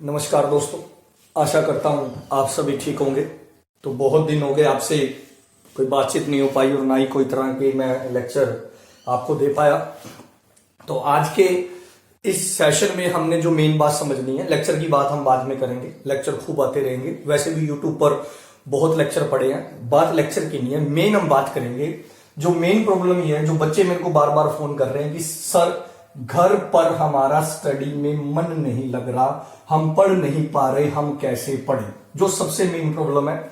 नमस्कार दोस्तों, आशा करता हूं आप सभी ठीक होंगे। तो बहुत दिन हो गए आपसे कोई बातचीत नहीं हो पाई और ना ही कोई तरह के मैं लेक्चर आपको दे पाया। तो आज के इस सेशन में हमने जो मेन बात समझनी है, लेक्चर की बात हम बाद में करेंगे, लेक्चर खूब आते रहेंगे। वैसे भी यूट्यूब पर बहुत लेक्चर पड़े हैं, बात लेक्चर की नहीं है। मेन हम बात करेंगे, जो मेन प्रॉब्लम ये है, जो बच्चे मेरे को बार बार फोन कर रहे हैं कि सर घर पर हमारा स्टडी में मन नहीं लग रहा, हम पढ़ नहीं पा रहे, हम कैसे पढ़ें। जो सबसे मेन प्रॉब्लम है,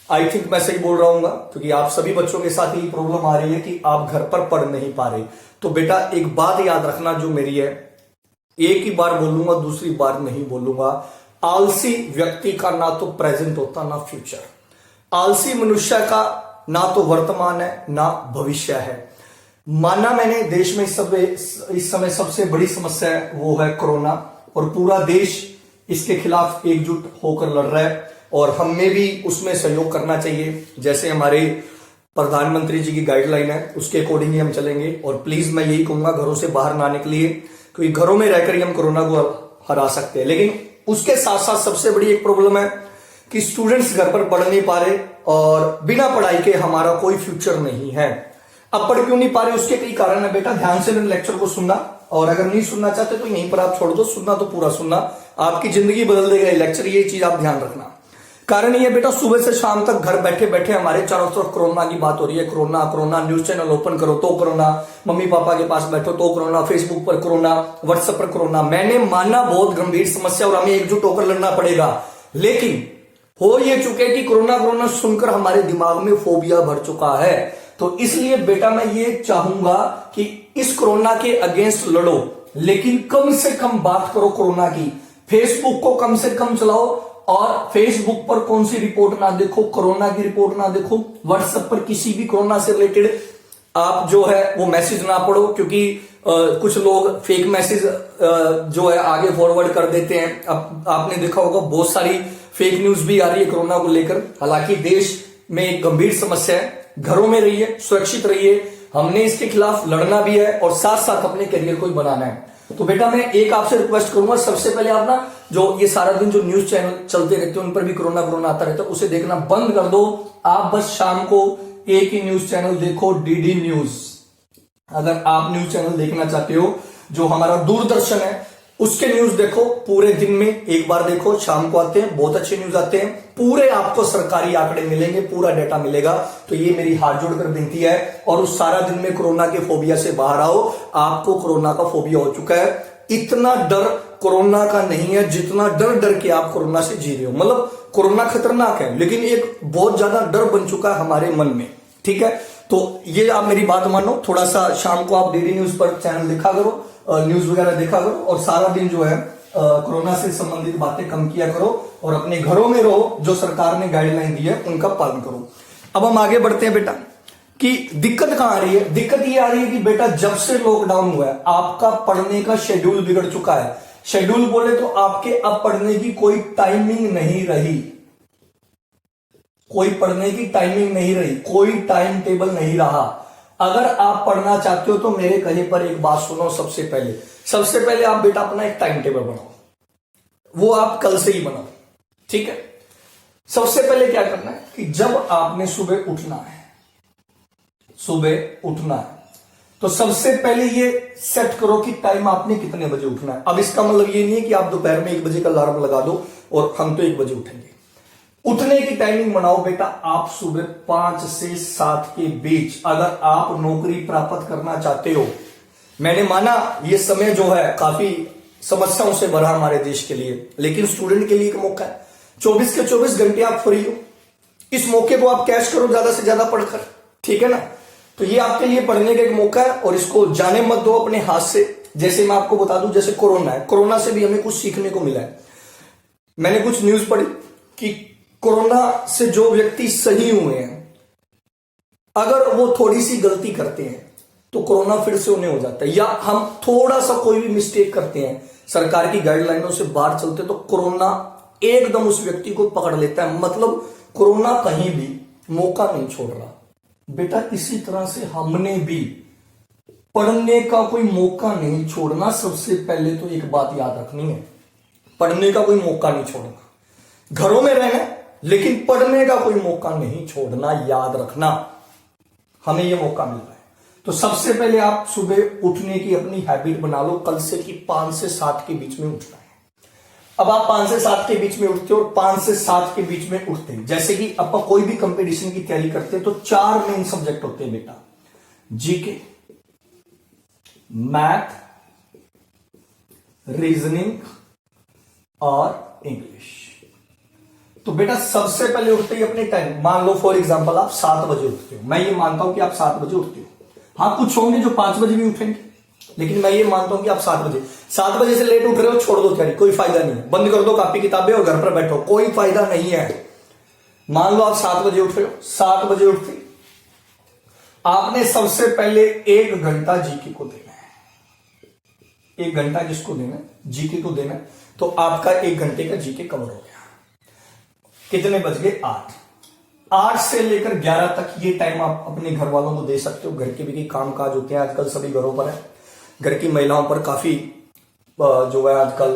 आई थिंक मैं सही बोल रहा हूँ, क्योंकि आप सभी बच्चों के साथ यही प्रॉब्लम आ रही है कि आप घर पर पढ़ नहीं पा रहे। तो बेटा एक बात याद रखना जो मेरी है, एक ही बार बोलूंगा, दूसरी बार नहीं बोलूंगा। आलसी व्यक्ति का ना तो प्रेजेंट होता ना फ्यूचर। आलसी मनुष्य का ना तो वर्तमान है ना भविष्य है। माना मैंने देश में इस समय सबसे बड़ी समस्या है वो है कोरोना, और पूरा देश इसके खिलाफ एकजुट होकर लड़ रहा है और हमें भी उसमें सहयोग करना चाहिए। जैसे हमारे प्रधानमंत्री जी की गाइडलाइन है उसके अकॉर्डिंग ही हम चलेंगे। और प्लीज मैं यही कहूंगा, घरों से बाहर ना निकलिए, क्योंकि घरों में रहकर ही हम कोरोना को हरा सकते हैं। लेकिन उसके साथ साथ सबसे बड़ी एक प्रॉब्लम है कि स्टूडेंट्स घर पर पढ़ नहीं पा रहे और बिना पढ़ाई के हमारा कोई फ्यूचर नहीं है। अब पढ़ क्यों नहीं पा रहे, उसके कई कारण है बेटा। ध्यान से मेरे लेक्चर को सुनना, और अगर नहीं सुनना चाहते तो यहीं पर आप छोड़ दो, सुनना तो पूरा सुनना, आपकी जिंदगी बदल देगा ये लेक्चर। ये चीज आप ध्यान रखना। कारण ये बेटा, सुबह से शाम तक घर बैठे बैठे हमारे चारों तरफ कोरोना की बात हो रही है। Corona corona, news channel open करो तो कोरोना, मम्मी पापा के पास बैठो तो कोरोना, फेसबुक पर कोरोना, व्हाट्सएप पर कोरोना। मैंने माना बहुत गंभीर समस्या और हमें एकजुट होकर लड़ना पड़ेगा, लेकिन हो ये चुके कि कोरोना कोरोना सुनकर हमारे दिमाग में फोबिया भर चुका है। तो इसलिए बेटा मैं ये चाहूंगा कि इस कोरोना के अगेंस्ट लड़ो, लेकिन कम से कम बात करो कोरोना की। फेसबुक को कम से कम चलाओ, और फेसबुक पर कौन सी रिपोर्ट ना देखो, कोरोना की रिपोर्ट ना देखो। व्हाट्सएप पर किसी भी कोरोना से रिलेटेड आप जो है वो मैसेज ना पढ़ो, क्योंकि कुछ लोग फेक मैसेज जो है आगे फॉरवर्ड कर देते हैं। अब आपने देखा होगा बहुत सारी फेक न्यूज भी आ रही है कोरोना को लेकर। हालांकि देश में एक गंभीर समस्या है, घरों में रहिए, सुरक्षित रहिए। हमने इसके खिलाफ लड़ना भी है और साथ साथ अपने करियर को भी बनाना है। तो बेटा मैं एक आपसे रिक्वेस्ट करूंगा, सबसे पहले आप ना जो ये सारा दिन जो न्यूज चैनल चलते रहते हैं उन पर भी कोरोना कोरोना आता रहता है, उसे देखना बंद कर दो। आप बस शाम को एक ही न्यूज चैनल देखो, डीडी न्यूज। अगर आप न्यूज चैनल देखना चाहते हो, जो हमारा दूरदर्शन है उसके न्यूज देखो, पूरे दिन में एक बार देखो, शाम को आते हैं, बहुत अच्छे न्यूज आते हैं, पूरे आपको सरकारी आंकड़े मिलेंगे, पूरा डेटा मिलेगा। तो ये मेरी हाथ जोड़कर विनती है, और उस सारा दिन में कोरोना के फोबिया से बाहर आओ। आपको कोरोना का फोबिया हो चुका है, इतना डर कोरोना का नहीं है जितना डर डर के आप कोरोना से जी रहे हो। मतलब कोरोना खतरनाक है, लेकिन एक बहुत ज्यादा डर बन चुका है हमारे मन में। ठीक है, तो ये आप मेरी बात मानो, थोड़ा सा शाम को आप डीडी न्यूज पर चैनल देखा करो, न्यूज वगैरह देखा करो, और सारा दिन जो है कोरोना से संबंधित बातें कम किया करो और अपने घरों में रहो। जो सरकार ने गाइडलाइन दी है उनका पालन करो। अब हम आगे बढ़ते हैं बेटा, कि दिक्कत कहां आ रही है। दिक्कत ये आ रही है कि बेटा जब से लॉकडाउन हुआ है आपका पढ़ने का शेड्यूल बिगड़ चुका है। शेड्यूल बोले तो आपके अब पढ़ने की कोई टाइमिंग नहीं रही, कोई पढ़ने की टाइमिंग नहीं रही, कोई टाइम टेबल नहीं रहा। अगर आप पढ़ना चाहते हो तो मेरे कहे पर एक बात सुनो। सबसे पहले आप बेटा अपना एक टाइम टेबल बनाओ, वो आप कल से ही बनाओ। ठीक है, सबसे पहले क्या करना है कि जब आपने सुबह उठना है, तो सबसे पहले ये सेट करो कि टाइम आपने कितने बजे उठना है। अब इसका मतलब ये नहीं है कि आप दोपहर में 1 बजे का अलार्म लगा दो और हम तो 1 बजे उठेंगे। उठने की टाइमिंग बनाओ बेटा, आप सुबह 5 से 7 के बीच अगर आप नौकरी प्राप्त करना चाहते हो। मैंने माना ये समय जो है काफी समस्याओं से भरा हमारे देश के लिए, लेकिन स्टूडेंट के लिए एक मौका है। 24 के 24 घंटे आप फ्री हो, इस मौके को आप कैश करो ज्यादा से ज्यादा पढ़कर। ठीक है ना, तो ये आपके लिए पढ़ने का एक मौका है, और इसको जाने मत दो अपने हाथ से। जैसे मैं आपको बता दूं, जैसे कोरोना है, कोरोना से भी हमें कुछ सीखने को मिला है। मैंने कुछ न्यूज पढ़ी कि कोरोना से जो व्यक्ति सही हुए हैं, अगर वो थोड़ी सी गलती करते हैं तो कोरोना फिर से उन्हें हो जाता है, या हम थोड़ा सा कोई भी मिस्टेक करते हैं, सरकार की गाइडलाइनों से बाहर चलते, तो कोरोना एकदम उस व्यक्ति को पकड़ लेता है। मतलब कोरोना कहीं भी मौका नहीं छोड़ रहा बेटा। इसी तरह से हमने भी पढ़ने का कोई मौका नहीं छोड़ना। सबसे पहले तो एक बात याद रखनी है, पढ़ने का कोई मौका नहीं छोड़ना। घरों में रहना लेकिन पढ़ने का कोई मौका नहीं छोड़ना, याद रखना। हमें यह मौका मिल रहा है। तो सबसे पहले आप सुबह उठने की अपनी हैबिट बना लो कल से कि 5 से 7 के बीच में उठना है। अब आप 5 से 7 के बीच में उठते हो और 5 से 7 के बीच में उठते हैं, जैसे कि आप कोई भी कंपटीशन की तैयारी करते हैं तो 4 मेन सब्जेक्ट होते हैं बेटा, जीके, मैथ, रीजनिंग और इंग्लिश। तो बेटा सबसे पहले उठते ही अपने टाइम, मान लो फॉर एग्जांपल आप 7 बजे उठते हो, मैं ये मानता हूं कि आप 7 बजे उठते हो। हाँ कुछ होंगे जो 5 बजे भी उठेंगे, लेकिन मैं ये मानता हूं कि आप 7 बजे से लेट उठ रहे हो, छोड़ दो तैयारी, कोई फायदा नहीं है, बंद कर दो कापी किताबें और घर पर बैठो, कोई फायदा नहीं है। मान लो आप 7 बजे उठ रहे हो, 7 बजे उठते आपने सबसे पहले 1 घंटा जीके को देना है। 1 घंटा जिसको देना है, जीके को देना है, तो आपका 1 घंटे का जीके कवर हो गया। कितने बज गए? 8 से लेकर 11 तक ये टाइम आप अपने घर वालों को दे सकते हो। घर के भी काम काज होते हैं आजकल, सभी घरों पर है, घर की महिलाओं पर काफी जो है आजकल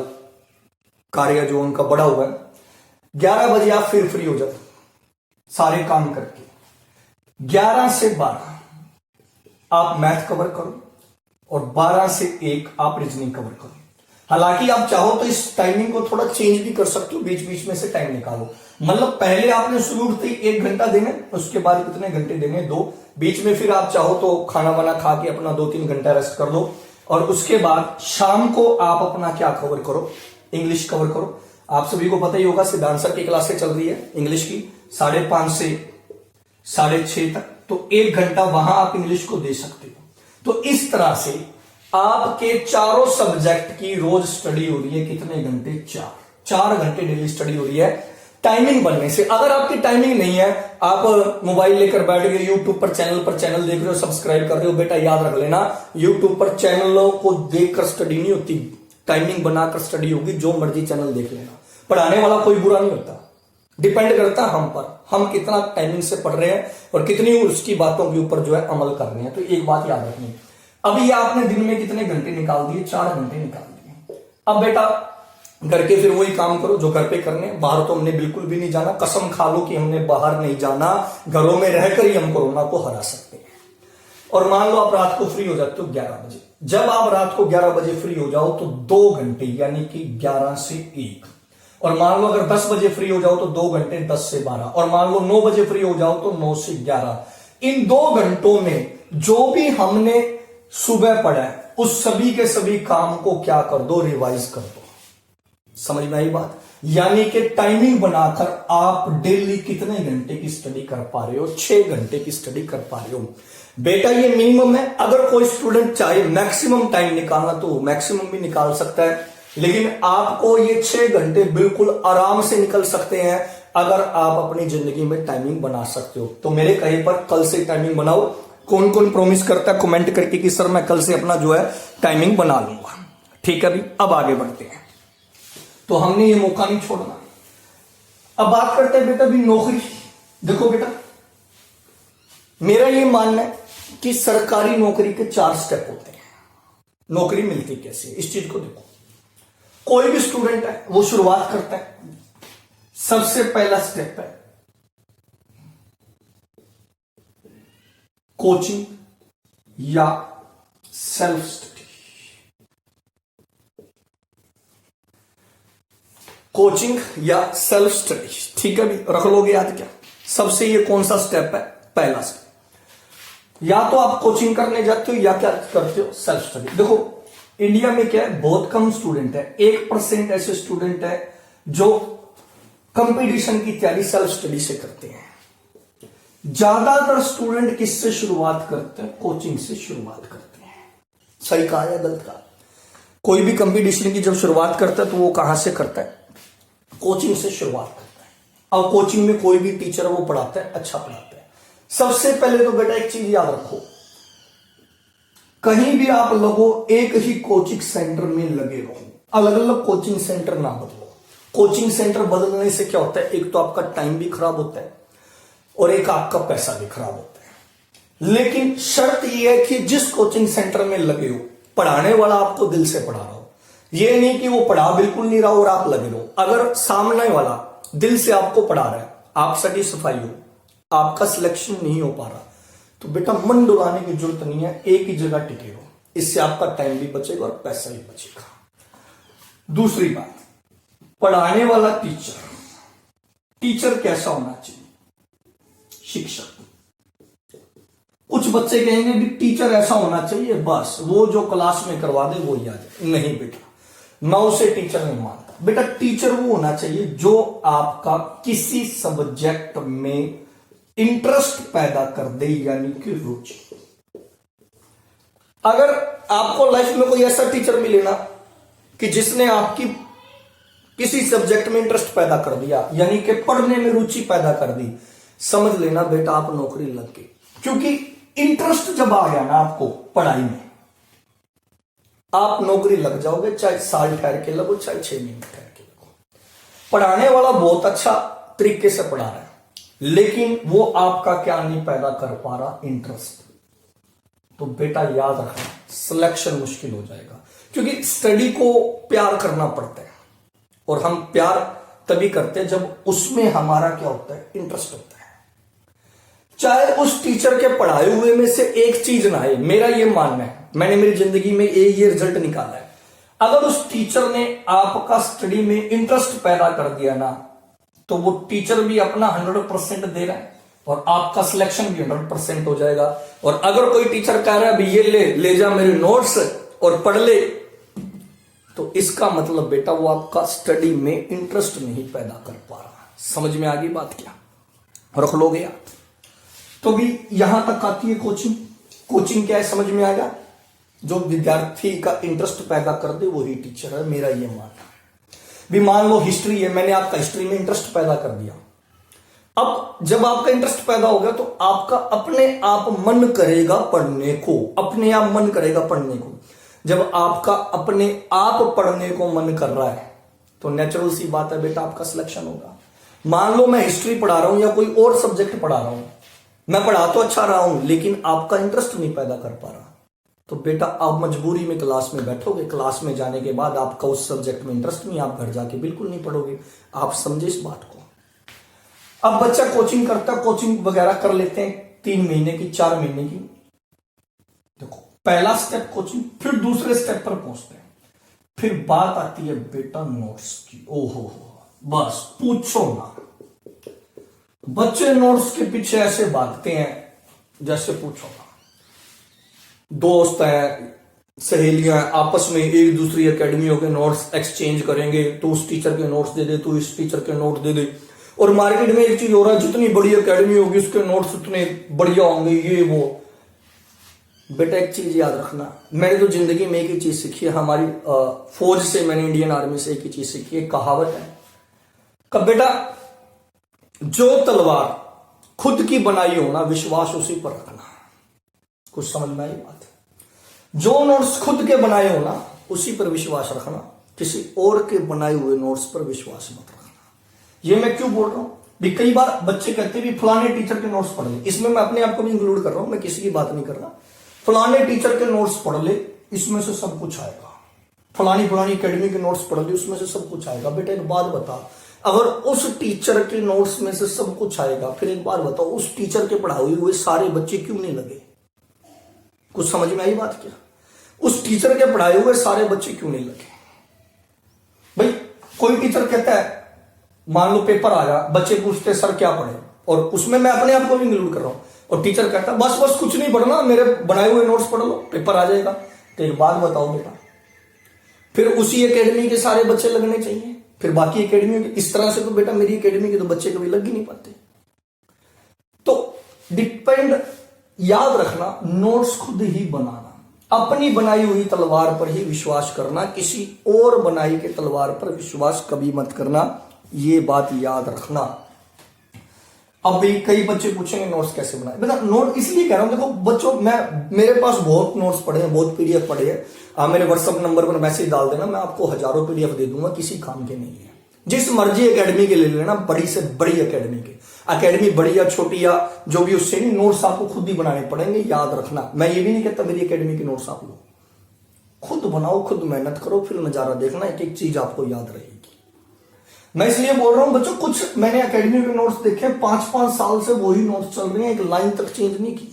कार्य जो उनका बढ़ा हुआ है। 11 बजे आप फिर फ्री हो जाते सारे काम करके। 11 से 12 आप मैथ कवर करो और 12 से 1 आप रीजनिंग कवर करो। हालांकि आप चाहो तो इस टाइमिंग को थोड़ा चेंज भी कर सकते हो, बीच बीच में से टाइम निकालो। मतलब पहले आपने शुरू उठते ही 1 घंटा देना, उसके बाद कितने घंटे देने? 2। बीच में फिर आप चाहो तो खाना वाना खा के अपना 2-3 घंटा रेस्ट कर लो और उसके बाद शाम को आप अपना क्या कवर करो? इंग्लिश कवर करो। आप सभी को पता ही होगा सिद्धांत सर की क्लासें चल रही है इंग्लिश की 5:30 से 6:30 तक, तो 1 घंटा वहां आप इंग्लिश को दे सकते हो। तो इस तरह से आपके चारों सब्जेक्ट की रोज स्टडी हो रही है। कितने घंटे? 4 घंटे डेली स्टडी हो रही है टाइमिंग बनने से। अगर आपकी टाइमिंग नहीं है, आप मोबाइल लेकर बैठ गए यूट्यूब पर चैनल देख रहे हो, सब्सक्राइब कर रहे हो, बेटा याद रख लेना यूट्यूब पर चैनलों को देखकर स्टडी नहीं होती, टाइमिंग बनाकर स्टडी होगी। जो मर्जी चैनल देख लेना, पढ़ाने वाला कोई बुरा नहीं होता, डिपेंड करता है हम पर, हम कितना टाइमिंग से पढ़ रहे हैं और कितनी उसकी बातों के ऊपर जो है अमल कर रहे हैं। तो एक बात याद रखनी, अभी आपने दिन में कितने घंटे निकाल दिए? 4 घंटे निकाल दिए। अब बेटा घर के फिर वही काम करो जो घर पे करने, बाहर तो हमने बिल्कुल भी नहीं जाना। कसम खा लो कि हमने बाहर नहीं जाना, घरों में रहकर ही हम कोरोना को हरा सकते हैं। और मान लो आप रात को फ्री हो जाते हो 11 बजे। जब आप रात को 11 बजे फ्री हो जाओ तो 2 घंटे यानी कि 11 से 1, और मान लो अगर 10 बजे फ्री हो जाओ तो 2 घंटे 10 से 12, और मान लो 9 बजे फ्री हो जाओ तो 9 से 11। इन 2 घंटों में जो भी हमने सुबह पढ़ा है उस सभी के सभी काम को क्या कर दो? रिवाइज कर दो। समझ में आई बात? यानी कि टाइमिंग बनाकर आप डेली कितने घंटे की स्टडी कर पा रहे हो? 6 घंटे की स्टडी कर पा रहे हो। बेटा ये मिनिमम है। अगर कोई स्टूडेंट चाहे मैक्सिमम टाइम निकालना तो मैक्सिमम भी निकाल सकता है, लेकिन आपको ये 6 घंटे बिल्कुल आराम से निकल सकते हैं अगर आप अपनी जिंदगी में टाइमिंग बना सकते हो। तो मेरे कहे पर कल से टाइमिंग बनाओ। कौन कौन प्रॉमिस करता है कमेंट करके कि सर मैं कल से अपना जो है टाइमिंग बना लूंगा। ठीक है, अभी अब आगे बढ़ते हैं। तो हमने ये मौका नहीं छोड़ना। अब बात करते हैं बेटा भी नौकरी। देखो बेटा, मेरा ये मानना है कि सरकारी नौकरी के 4 स्टेप होते हैं। नौकरी मिलती कैसे है इस चीज को देखो। कोई भी स्टूडेंट है वो शुरुआत करता है, सबसे पहला स्टेप है कोचिंग या सेल्फ स्टडी। कोचिंग या सेल्फ स्टडी, ठीक है, भी रख लोगे याद क्या? सबसे ये कौन सा स्टेप है? पहला स्टेप। या तो आप कोचिंग करने जाते हो या क्या करते हो? Self study. देखो इंडिया में क्या है, बहुत कम स्टूडेंट है, 1% ऐसे स्टूडेंट है जो कंपटीशन की तैयारी सेल्फ स्टडी से करते हैं। ज्यादातर स्टूडेंट किससे शुरुआत करते हैं? कोचिंग से शुरुआत करते हैं। सही कहा या गलत कहा? कोई भी कंपटीशन की जब शुरुआत करता है तो वो कहां से करता है? कोचिंग से शुरुआत करता है। अब कोचिंग में कोई भी टीचर वो पढ़ाता है, अच्छा पढ़ाता है। सबसे पहले तो बेटा एक चीज याद रखो, कहीं भी आप लोगों एक ही कोचिंग सेंटर में लगे रहो, अलग अलग कोचिंग सेंटर ना बदलो। कोचिंग सेंटर बदलने से क्या होता है? एक तो आपका टाइम भी खराब होता है और एक आपका पैसा भी खराब होता है। लेकिन शर्त यह है कि जिस कोचिंग सेंटर में लगे हो, पढ़ाने वाला आपको दिल से पढ़ा रहा हो, ये नहीं कि वो पढ़ा बिल्कुल नहीं रहा और आप लगे रहो। अगर सामने वाला दिल से आपको पढ़ा रहा है, आप सेटिस्फाई हो, आपका सिलेक्शन नहीं हो पा रहा, तो बेटा मन डुलाने की जरूरत नहीं है, एक ही जगह टिके रहो। इससे आपका टाइम भी बचेगा और पैसा भी बचेगा। दूसरी बात, पढ़ाने वाला टीचर कैसा होना चाहिए? शिक्षक। कुछ बच्चे कहेंगे कि टीचर ऐसा होना चाहिए बस वो जो क्लास में करवा दे वो याद है। नहीं बेटा, मैं उसे टीचर नहीं मानता। बेटा टीचर वो होना चाहिए जो आपका किसी सब्जेक्ट में इंटरेस्ट पैदा कर दे, यानी कि रुचि। अगर आपको लाइफ में कोई ऐसा टीचर मिले ना कि जिसने आपकी किसी सब्जेक्ट में इंटरेस्ट पैदा कर दिया, यानी कि पढ़ने में रुचि पैदा कर दी, समझ लेना बेटा आप नौकरी लग गई। क्योंकि इंटरेस्ट जब आ गया ना आपको पढ़ाई में, आप नौकरी लग जाओगे, चाहे साल ठहर के लगो, चाहे 6 महीने ठहर के लगो। पढ़ाने वाला बहुत अच्छा तरीके से पढ़ा रहा है, लेकिन वो आपका क्या नहीं पैदा कर पा रहा? इंटरेस्ट। तो बेटा याद रखना, सिलेक्शन मुश्किल हो जाएगा। क्योंकि स्टडी को प्यार करना पड़ता है, और हम प्यार तभी करते हैं जब उसमें हमारा क्या होता है? इंटरेस्ट होता है। चाहे उस टीचर के पढ़ाए हुए में से एक चीज ना आए, मेरा ये मानना है, मैंने मेरी जिंदगी में ये रिजल्ट निकाला है। अगर उस टीचर ने आपका स्टडी में इंटरेस्ट पैदा कर दिया ना, तो वो टीचर भी अपना 100% दे रहा है और आपका सिलेक्शन भी 100% हो जाएगा। और अगर कोई टीचर कह रहा है भी ये ले जा मेरे नोट्स और पढ़ ले, तो इसका मतलब बेटा वो आपका स्टडी में इंटरेस्ट नहीं पैदा कर पा रहा। समझ में आ गई बात? क्या रख लोगे आप? तो भी यहां तक आती है कोचिंग। कोचिंग क्या है समझ में आ गया? जो विद्यार्थी का इंटरेस्ट पैदा कर दे वही टीचर है, मेरा ये मानना है। भी मान लो हिस्ट्री है, मैंने आपका हिस्ट्री में इंटरेस्ट पैदा कर दिया। अब जब आपका इंटरेस्ट पैदा हो गया तो आपका अपने आप मन करेगा पढ़ने को, अपने आप मन करेगा पढ़ने को। जब आपका अपने आप पढ़ने को मन कर रहा है तो नेचुरल सी बात है बेटा आपका सिलेक्शन होगा। मान लो मैं हिस्ट्री पढ़ा रहा हूं या कोई और सब्जेक्ट पढ़ा रहा हूं, मैं पढ़ा तो अच्छा रहा हूं लेकिन आपका इंटरेस्ट नहीं पैदा कर पा रहा, तो बेटा आप मजबूरी में क्लास में बैठोगे। क्लास में जाने के बाद आपका उस सब्जेक्ट में इंटरेस्ट नहीं, आप घर जाके बिल्कुल नहीं पढ़ोगे। आप समझे इस बात को? अब बच्चा कोचिंग करता, कोचिंग वगैरह कर लेते हैं 3 महीने की, 4 महीने की। देखो पहला स्टेप कोचिंग, फिर दूसरे स्टेप पर पहुंचते हैं। फिर बात आती है बेटा नोट्स की। ओहो बस पूछो ना, बच्चे नोट्स के पीछे ऐसे भागते हैं जैसे पूछो ना। दोस्त हैं, सहेलियां आपस में एक दूसरी एकेडमियों के नोट्स एक्सचेंज करेंगे, तो उस टीचर के नोट्स दे दे, तो इस टीचर के नोट दे दे। और मार्केट में एक चीज हो रहा है, जितनी बड़ी एकेडमी होगी उसके नोट्स उतने बढ़िया होंगे, ये वो। बेटा एक चीज याद रखना, मैंने तो जिंदगी में एक ही चीज सीखी है, हमारी फौज से, मैंने इंडियन आर्मी से एक ही चीज सीखी है। कहावत है कब बेटा, जो तलवार खुद की बनाई हो ना, विश्वास उसी पर रखना। कुछ समझ में आई बात? जो नोट्स खुद के बनाए हो ना उसी पर विश्वास रखना, किसी और के बनाए हुए नोट्स पर विश्वास मत रखना। ये मैं क्यों बोल रहा हूं? भी कई बार बच्चे कहते भी फलाने टीचर के नोट्स पढ़ ले, इसमें मैं अपने आप को भी इंक्लूड कर रहा हूं, मैं किसी की बात नहीं कर रहा। फलाने टीचर के नोट्स पढ़ ले, इसमें से सब कुछ आएगा। फलानी एकेडमी के नोट्स पढ़ ले, उसमें से सब कुछ आएगा। बेटा एक बात बता, अगर उस टीचर के नोट्स में से सब कुछ आएगा, फिर एक बार बताओ उस टीचर के पढ़ाए हुए सारे बच्चे क्यों नहीं लगे? कुछ समझ में आई बात? क्या उस टीचर के पढ़ाए हुए सारे बच्चे क्यों नहीं लगे? भाई कोई टीचर कहता है, मान लो पेपर आया, बच्चे पूछते सर क्या पढ़े, और उसमें मैं अपने आप को भी इंक्लूड कर रहा हूं, और टीचर कहता बस कुछ नहीं पढ़ना, मेरे बनाए हुए नोट्स पढ़ लो, पेपर आ जाएगा। तो एक बात बताओ बेटा, फिर उसी एकेडमी के सारे बच्चे लगने चाहिए, फिर बाकी एकेडमी के? इस तरह से तो बेटा मेरी एकेडमी के तो बच्चे कभी लग ही नहीं पाते। तो डिपेंड, याद रखना, नोट्स खुद ही बनाना, अपनी बनाई हुई तलवार पर ही विश्वास करना, किसी और बनाई के तलवार पर विश्वास कभी मत करना। ये बात याद रखना। अब भी कई बच्चे पूछेंगे नोट्स कैसे बनाए? बेटा नोट इसलिए कह रहा हूं, देखो बच्चों, मेरे पास बहुत नोट्स पड़े हैं, बहुत पीडीएफ पड़े हैं। आप मेरे व्हाट्सएप नंबर पर मैसेज डाल देना, मैं आपको हजारों पीडीएफ दे दूंगा, किसी काम के नहीं है। जिस मर्जी एकेडमी के ले लेना, बड़ी से बड़ी एकेडमी के, एकेडमी बड़ी या छोटी या जो भी, उससे नहीं, नोट्स आपको खुद ही बनाने पड़ेंगे। याद रखना, मैं ये भी नहीं कहता मेरी एकेडमी के नोट्स आप लो, खुद बनाओ, खुद मेहनत करो, फिर नजारा देखना, एक एक चीज आपको याद रहेगी। मैं इसलिए बोल रहा हूं बच्चों, कुछ मैंने एकेडमी के नोट्स देखे 5-5 साल से वही नोट्स चल रहे हैं, एक लाइन तक चेंज नहीं की,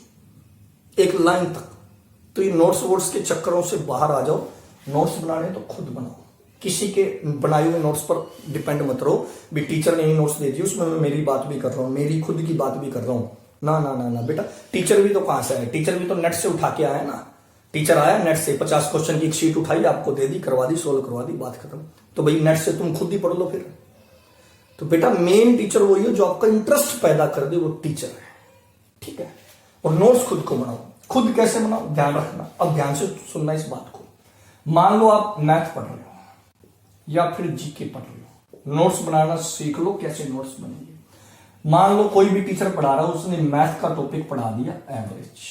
एक लाइन तक। तो ये नोट्स वोट्स के चक्करों से बाहर आ जाओ। नोट्स बनाने तो खुद बनाओ, किसी के बनाए हुए नोट्स पर डिपेंड मत रहो भी टीचर ने ही नोट्स दे दी उसमें मैं मेरी बात भी कर रहा हूं, मेरी खुद की बात भी कर रहा हूं। ना ना ना ना बेटा, टीचर भी तो कहां से आए, टीचर भी तो नेट से उठा के आया ना। टीचर आया नेट से, 50 क्वेश्चन की एक शीट उठाई, आपको दे दी, करवा दी, सोल्व करवा दी, बात खत्म। तो भाई नेट से तुम खुद ही पढ़ लो फिर। तो बेटा मेन टीचर वही है जो आपका इंटरेस्ट पैदा कर दे, वो टीचर है, ठीक है। और नोट्स खुद को बनाओ। खुद कैसे बनाओ, ध्यान रखना, अब ध्यान से सुनना इस बात को। मान लो आप मैथ पढ़ रहे हो या फिर जीके पढ़ रहे हो, नोट्स बनाना सीख लो, कैसे नोट्स बनेंगे। मान लो कोई भी टीचर पढ़ा रहा है, उसने मैथ का टॉपिक पढ़ा दिया एवरेज।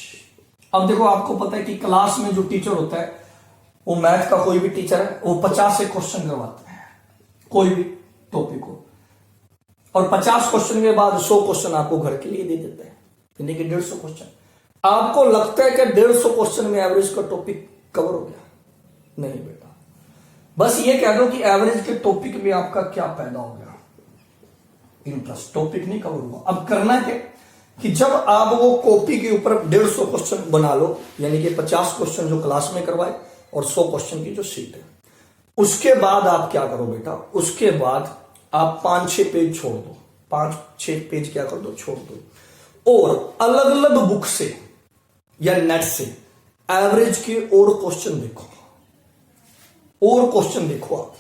अब देखो आपको पता है कि क्लास में जो टीचर होता है वो मैथ का कोई भी टीचर है, वो 50 से क्वेश्चन करवाता है कोई भी टॉपिक को, और 50 क्वेश्चन के बाद 100 क्वेश्चन आपको घर के लिए दे देता है, यानी कि 150 क्वेश्चन। आपको लगता है कि 150 क्वेश्चन में एवरेज का टॉपिक कवर हो गया? नहीं बेटा, बस ये कह दो कि एवरेज के टॉपिक में आपका क्या पैदा हो गया, इंटरेस्ट। टॉपिक नहीं कवर हुआ। अब करना क्या कि जब आप वो कॉपी के ऊपर 150 क्वेश्चन बना लो, यानी कि 50 क्वेश्चन जो क्लास में करवाए और 100 क्वेश्चन की जो शीट है, उसके बाद आप क्या करो बेटा, उसके बाद आप 5-6 पेज छोड़ दो, 5-6 पेज क्या कर दो, छोड़ दो, और अलग अलग बुक से या नेट से एवरेज के और क्वेश्चन देखो, और क्वेश्चन देखो आप।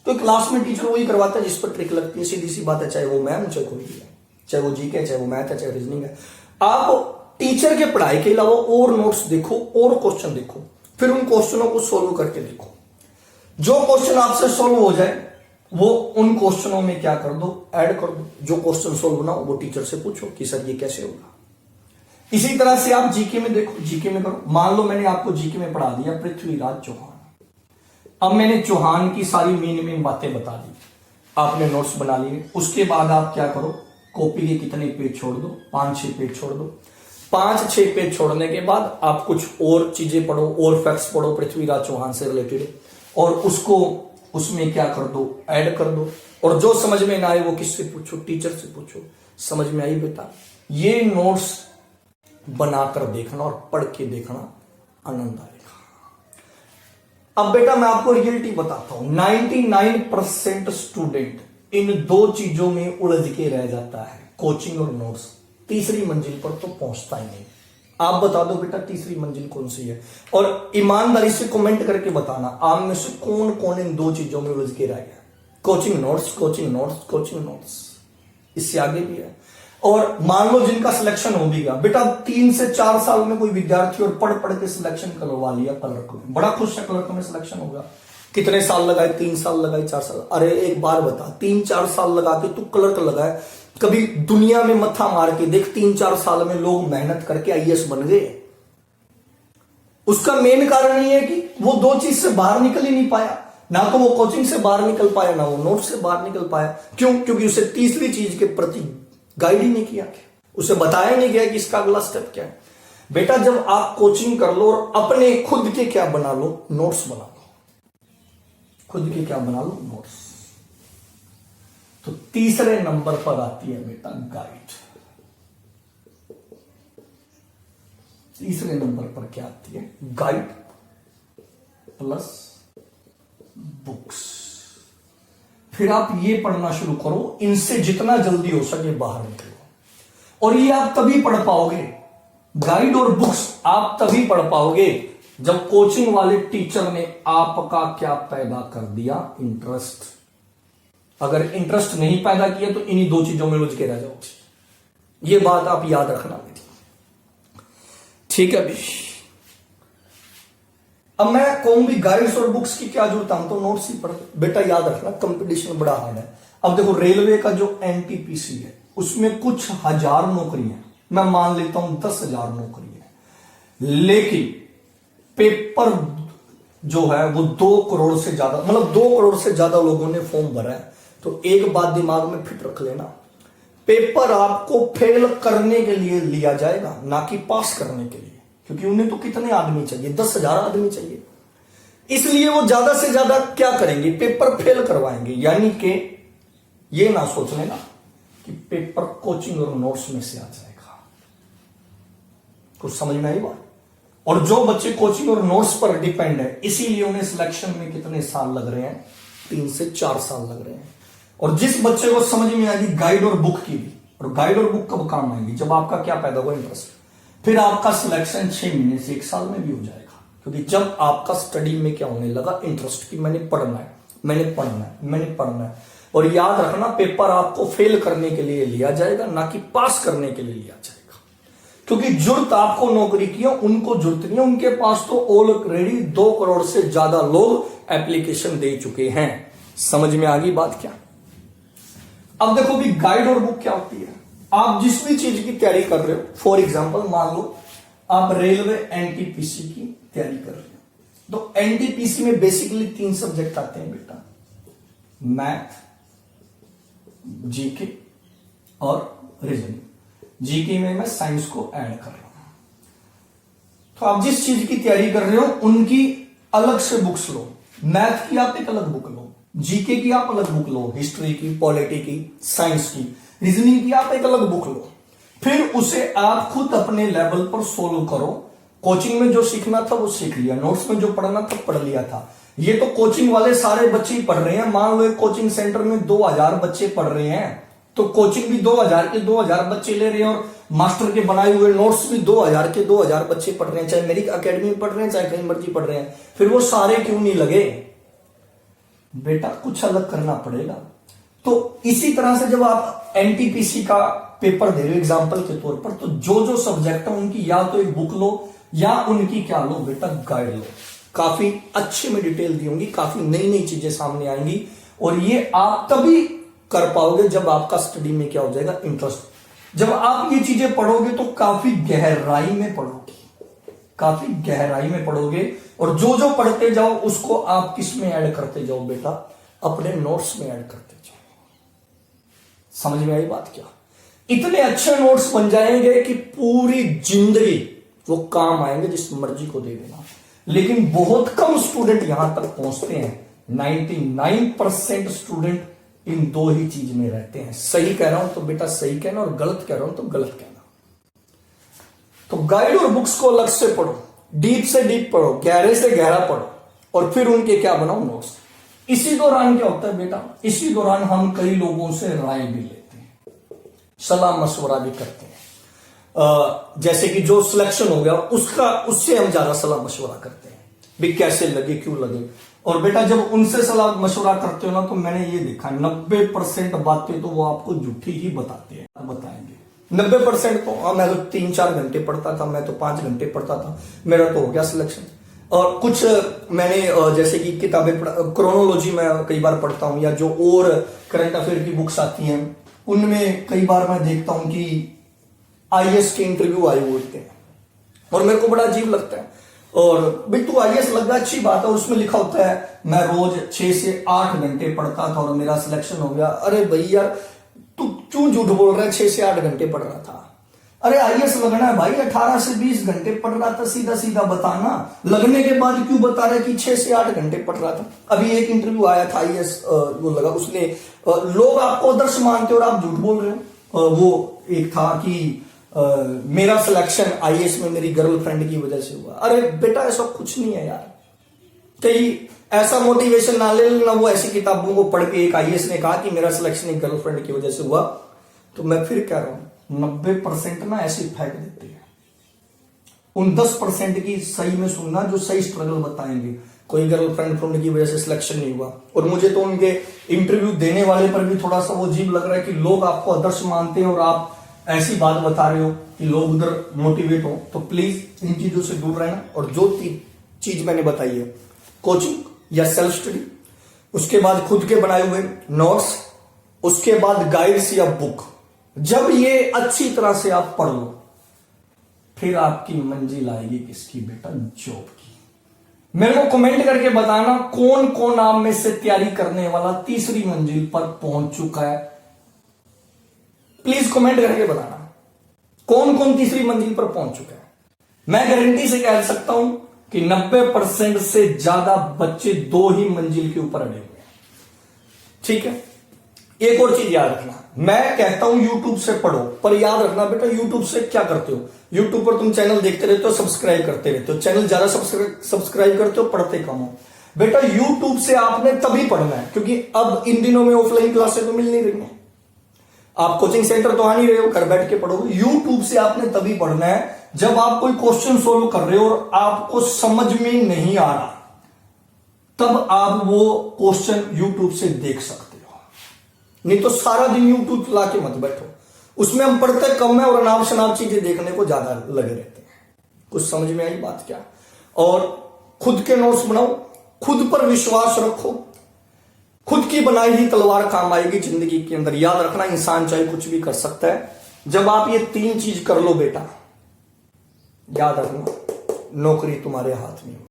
तो क्लास में टीचर वही करवाता है जिस पर ट्रिक लगती है, सीधी सी बात है, चाहे वो मैम, चाहे कोई भी है, चाहे वो जीके है, चाहे वो मैथ है, चाहे रीजनिंग है। आप टीचर के पढ़ाई के अलावा और नोट्स देखो, और क्वेश्चन देखो, फिर उन क्वेश्चनों को सोल्व करके देखो। जो क्वेश्चन आपसे सोल्व हो जाए वो उन क्वेश्चनों में क्या कर दो, ऐड कर दो। जो क्वेश्चन सोल्व ना हो वो टीचर से पूछो कि सर ये कैसे होगा। इसी तरह से आप जीके में देखो, जीके में करो। मान लो मैंने आपको जीके में पढ़ा दिया पृथ्वीराज चौहान, अब मैंने चौहान की सारी मेन बातें बता दी, आपने नोट्स बना लिए। उसके बाद आप क्या करो, कॉपी के कितने पेज छोड़ दो, 5-6 पेज छोड़ दो। 5-6 पेज छोड़ने के बाद आप कुछ और चीजें पढ़ो, और फैक्ट्स पढ़ो पृथ्वीराज चौहान से रिलेटेड, और उसको उसमें क्या कर दो, ऐड कर दो। और जो समझ में ना आए वो किससे पूछो, टीचर से पूछो। समझ में आई बेटा? ये नोट्स बनाकर देखना और पढ़ के देखना, आनंद आएगा। अब बेटा मैं आपको रियलिटी बताता हूं, 99% स्टूडेंट इन 2 चीजों में उलझ के रह जाता है, कोचिंग और नोट्स। तीसरी मंजिल पर तो पहुंचता ही नहीं। आप बता दो बेटा तीसरी मंजिल कौन सी है, और ईमानदारी से कमेंट करके बताना आप में से कौन कौन इन 2 चीजों में उलझ के रह गया। Coaching notes, coaching notes, coaching notes, इससे आगे भी है। और मान लो जिनका सिलेक्शन हो भी गया बेटा, 3 से 4 साल में कोई विद्यार्थी और पढ़ पढ़ के सिलेक्शन करवा लिया क्लर्क में, बड़ा खुश है क्लर्क में सिलेक्शन होगा। कितने साल लगाए, 3 साल लगाए, 4 साल। अरे एक बार बता, 3-4 साल लगा के तू क्लर्क लगाए, कभी दुनिया में मत्था मार के देख, 3-4 साल में लोग मेहनत करके आईएएस बन गए। उसका मेन कारण ये है कि वो 2 चीज से बाहर निकल ही नहीं पाया, ना तो वो कोचिंग से बाहर निकल पाया, ना वो नोट से बाहर निकल पाया। क्यों? क्योंकि उसे तीसरी चीज के प्रति गाइड ही नहीं किया, उसे बताया नहीं गया कि इसका अगला स्टेप क्या है। बेटा जब आप कोचिंग कर लो और अपने खुद के क्या बना लो, नोट्स बना लो, खुद के क्या बना लो, नोट्स, तो तीसरे नंबर पर आती है बेटा गाइड। तीसरे नंबर पर क्या आती है, गाइड प्लस बुक्स। फिर आप ये पढ़ना शुरू करो, इनसे जितना जल्दी हो सके बाहर निकलो। और ये आप तभी पढ़ पाओगे, गाइड और बुक्स आप तभी पढ़ पाओगे जब कोचिंग वाले टीचर ने आपका क्या पैदा कर दिया, इंटरेस्ट। अगर इंटरेस्ट नहीं पैदा किया तो इन्हीं 2 चीजों में उलझ के रह जाओगे। ये बात आप याद रखना मेरी, ठीक है भी। अब मैं कहूंगी गाइड्स और बुक्स की क्या जरूरत है, हम तो नोट्स ही पढ़। बेटा याद रखना कंपटीशन बड़ा हार्ड है। अब देखो रेलवे का जो एनटीपीसी है उसमें कुछ हजार नौकरी है, मैं मान लेता हूं 10,000 नौकरी है, लेकिन पेपर जो है वो 2 करोड़ से ज्यादा, मतलब 2 करोड़ से ज्यादा लोगों ने फॉर्म भरा है। तो एक बात दिमाग में फिट रख लेना, पेपर आपको फेल करने के लिए लिया जाएगा, ना कि पास करने के लिए। क्योंकि उन्हें तो कितने आदमी चाहिए, 10,000 आदमी चाहिए। इसलिए वो ज्यादा से ज्यादा क्या करेंगे, पेपर फेल करवाएंगे। यानी कि ये ना सोच लेना कि पेपर कोचिंग और नोट्स में से आ जाएगा। कुछ समझ में आई बात। और जो बच्चे कोचिंग और नोट्स पर डिपेंड है, इसीलिए उन्हें सिलेक्शन में कितने साल लग रहे हैं, 3 से 4 साल लग रहे हैं। और जिस बच्चे को समझ में आएगी गाइड और बुक की भी, और गाइड और बुक कब काम आएंगी, जब आपका क्या पैदा होगा, इंटरेस्ट, फिर आपका सिलेक्शन 6 महीने से 1 साल में भी हो जाएगा। क्योंकि जब आपका स्टडी में क्या होने लगा, इंटरेस्ट की, मैंने पढ़ना है, मैंने पढ़ना है, मैंने पढ़ना है। और याद रखना, पेपर आपको फेल करने के लिए लिया जाएगा, ना कि पास करने के लिए लिया जाएगा। क्योंकि जरूरत आपको नौकरी की है, उनको जरूरत नहीं है। उनके पास तो ऑलरेडी 2 करोड़ से ज्यादा लोग एप्लीकेशन दे चुके हैं। समझ में आ गई बात क्या। अब देखो भी गाइड और बुक क्या होती है। आप जिस भी चीज की तैयारी कर रहे हो, फॉर एग्जाम्पल मान लो आप रेलवे एनटीपीसी की तैयारी कर रहे हो, तो एनटीपीसी में बेसिकली 3 सब्जेक्ट आते हैं बेटा, मैथ, जीके और रीजनिंग। जीके में मैं साइंस को ऐड कर रहा हूं। तो आप जिस चीज की तैयारी कर रहे हो उनकी अलग से बुक्स लो। मैथ की आप एक अलग बुक लो, जीके की आप अलग बुक लो, हिस्ट्री की, पॉलिटी की, साइंस की, रीजनिंग की आप एक अलग बुक लो। फिर उसे आप खुद अपने लेवल पर सोल्व करो। कोचिंग में जो सीखना था वो सीख लिया, नोट्स में जो पढ़ना था पढ़ लिया था। ये तो कोचिंग वाले सारे बच्चे ही पढ़ रहे हैं। मान लो एक कोचिंग सेंटर में 2000 बच्चे पढ़ रहे हैं, तो कोचिंग भी 2000 के 2000 बच्चे ले रहे हैं, और मास्टर के बनाए हुए नोट्स भी 2000 के 2000 बच्चे पढ़ रहे हैं, चाहे मेरी अकेडमी में पढ़ रहे हैं, चाहे कहीं मर्जी पढ़ रहे हैं। फिर वो सारे क्यों नहीं लगे बेटा, कुछ अलग करना पड़ेगा। तो इसी तरह से जब आप एनटीपीसी का पेपर दे रहे हो एग्जाम्पल के तौर पर, तो जो जो सब्जेक्ट है उनकी या तो एक बुक लो या उनकी क्या लो बेटा, गाइड लो। काफी अच्छे में डिटेल दी होंगी, काफी नई नई चीजें सामने आएंगी, और ये आप तभी कर पाओगे जब आपका स्टडी में क्या हो जाएगा, इंटरेस्ट। जब आप ये चीजें पढ़ोगे तो काफी गहराई में पढ़ोगे, काफी गहराई में पढ़ोगे, और जो जो पढ़ते जाओ उसको आप किस में ऐड करते जाओ बेटा, अपने नोट्स में ऐड करते जाओ। समझ में आई बात क्या। इतने अच्छे नोट्स बन जाएंगे कि पूरी जिंदगी वो काम आएंगे, जिस मर्जी को दे देना। लेकिन बहुत कम स्टूडेंट यहां तक पहुंचते हैं। 99% स्टूडेंट इन 2 ही चीज में रहते हैं। सही कह रहा हूं तो बेटा सही कहना, और गलत कह रहा हूं तो गलत कहना। तो गाइड और बुक्स को अलग से पढ़ो, डीप से डीप पढ़ो, गहरे से गहरा पढ़ो, और फिर उनके क्या बनाओ, नोट्स। इसी दौरान क्या होता है बेटा, इसी दौरान हम कई लोगों से राय भी लेते हैं, सलाह मशवरा भी करते हैं। जैसे कि जो सिलेक्शन हो गया उससे हम ज्यादा सलाह मशवरा करते हैं, भी कैसे लगे, क्यों लगे। और बेटा जब उनसे सलाह मशवरा करते हो ना, तो मैंने ये देखा 90% बातें तो वो आपको झूठी ही बताते हैं, बताएंगे 90%। तो मैं तो 3-4 घंटे पढ़ता था, मैं तो 5 घंटे पढ़ता था, मेरा तो हो गया सिलेक्शन। और कुछ मैंने जैसे कि किताबें क्रोनोलॉजी में कई बार पढ़ता हूं, या जो और करंट अफेयर की बुक्स आती हैं उनमें कई बार मैं देखता हूं कि आईएएस के इंटरव्यू आए हुए होते हैं, और मेरे को बड़ा अजीब लगता है। और भाई तू आईएएस लग गया, अच्छी बात है। उसमें लिखा होता है मैं रोज 6 से 8 घंटे पढ़ता था और मेरा सिलेक्शन हो गया। अरे भैया तू क्यों झूठ बोल रहा है, 6 से 8 घंटे पढ़ रहा था। अरे आईएएस लगना है भाई, 18 से 20 घंटे पढ़ रहा था, सीधा सीधा बताना। लगने के बाद क्यों बता रहा है कि 6 से 8 घंटे पढ़ रहा था। अभी एक इंटरव्यू आया था आईएएस, वो लगा उसने, लोग आपको आदर्श मानते और आप झूठ बोल रहे हो। वो एक था कि मेरा सिलेक्शन आईएएस में मेरी गर्लफ्रेंड की वजह से हुआ। अरे बेटा ऐसा कुछ नहीं है यार, कहीं ऐसा मोटिवेशन ना ले लेना। वो ऐसी किताबों को पढ़ के एक आईएएस ने कहा कि मेरा सिलेक्शन एक गर्लफ्रेंड की वजह से हुआ। तो मैं फिर कह रहा हूं 90% ना ऐसे फेंक देते हैं। उन 10% की सही में सुनना, जो सही स्ट्रगल बताएंगे। कोई गर्लफ्रेंड की वजह से सिलेक्शन नहीं हुआ, और मुझे तो उनके इंटरव्यू देने वाले पर भी थोड़ा सा वो अजीब लग रहा है कि लोग आपको आदर्श मानते हैं और आप ऐसी बात बता रहे हो कि लोग उधर मोटिवेट हो। तो प्लीज इन चीजों से दूर रहना। और जो चीज मैंने बताई है, कोचिंग या सेल्फ स्टडी, उसके बाद खुद के बनाए हुए नोट्स, उसके बाद गाइड्स या बुक, जब ये अच्छी तरह से आप पढ़ लो, फिर आपकी मंजिल आएगी किसकी बेटा, जॉब की। मेरे को कमेंट करके बताना कौन कौन आप में से तैयारी करने वाला तीसरी मंजिल पर पहुंच चुका है। प्लीज कमेंट करके बताना कौन कौन तीसरी मंजिल पर पहुंच चुका है। मैं गारंटी से कह सकता हूं कि 90% से ज्यादा बच्चे 2 ही मंजिल के ऊपर अड़े हुए हैं। ठीक है, एक और चीज याद रखना, मैं कहता हूं यूट्यूब से पढ़ो, पर याद रखना बेटा यूट्यूब से क्या करते हो, यूट्यूब पर तुम चैनल देखते रहते हो, सब्सक्राइब करते रहते हो, चैनल ज्यादा सब्सक्राइब करते हो, पढ़ते कम हो। बेटा यूट्यूब से आपने तभी पढ़ना है, क्योंकि अब इन दिनों में ऑफलाइन क्लासेस तो मिल नहीं रही हैं, आप कोचिंग सेंटर तो आ नहीं रहे हो, घर बैठ के पढ़ोगे। यूट्यूब से आपने तभी पढ़ना है जब आप कोई क्वेश्चन सोल्व कर रहे हो और आपको समझ में नहीं आ रहा, तब आप वो क्वेश्चन यूट्यूब से देख सकते हो। नहीं तो सारा दिन यूट्यूब चला के मत बैठो, उसमें हम पढ़ते कम है और अनाप शनाप चीजें देखने को ज्यादा लगे रहते हैं। कुछ समझ में आई बात क्या? और खुद के नोट्स बनाओ, खुद पर विश्वास रखो, खुद की बनाई हुई तलवार काम आएगी जिंदगी के अंदर। याद रखना, इंसान चाहे कुछ भी कर सकता है। जब आप ये 3 चीज कर लो बेटा, याद रखना नौकरी तुम्हारे हाथ में।